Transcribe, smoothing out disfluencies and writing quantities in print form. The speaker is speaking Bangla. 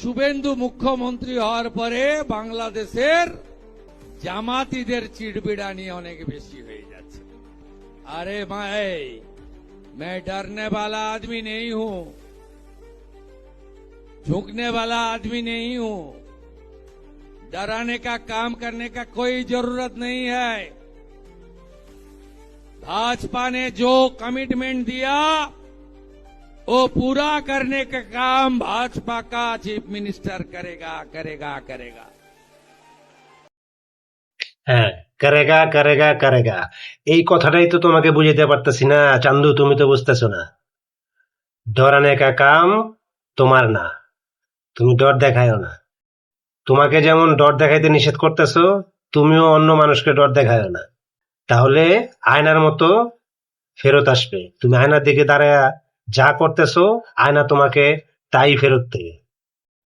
শুভেন্দু মুখ্যমন্ত্রী হওয়ার পরে বাংলাদেশের জামাতিদের চিড়বিড়ানি অনেক বেশি হয়ে যাচ্ছে। अरे मैं डरने वाला आदमी नहीं हूं, झुकने वाला आदमी नहीं हूं, डराने का काम करने का कोई जरूरत नहीं है। भाजपा ने जो कमिटमेंट दिया वो पूरा करने का काम भाजपा का चीफ मिनिस्टर करेगा करेगा करेगा। হ্যাঁ, কারেগা কারেগা কারেগা, এই কথাটাই তো তোমাকে বুঝাতে পারতেছি না চান্দু, তুমি তো বুঝতেছো না। ডরানে কা কাম তোমার না, তুমি ডর দেখায়ও না। তোমাকে যেমন ডর দেখাইতে নিষেধ করতেছো, তুমিও অন্য মানুষকে ডর দেখায়ও না। তাহলে আয়নার মতো ফেরত আসবে। তুমি আয়নার দিকে দাঁড়ায় যা করতেছো, আয়না তোমাকে তাই ফেরত দেবে।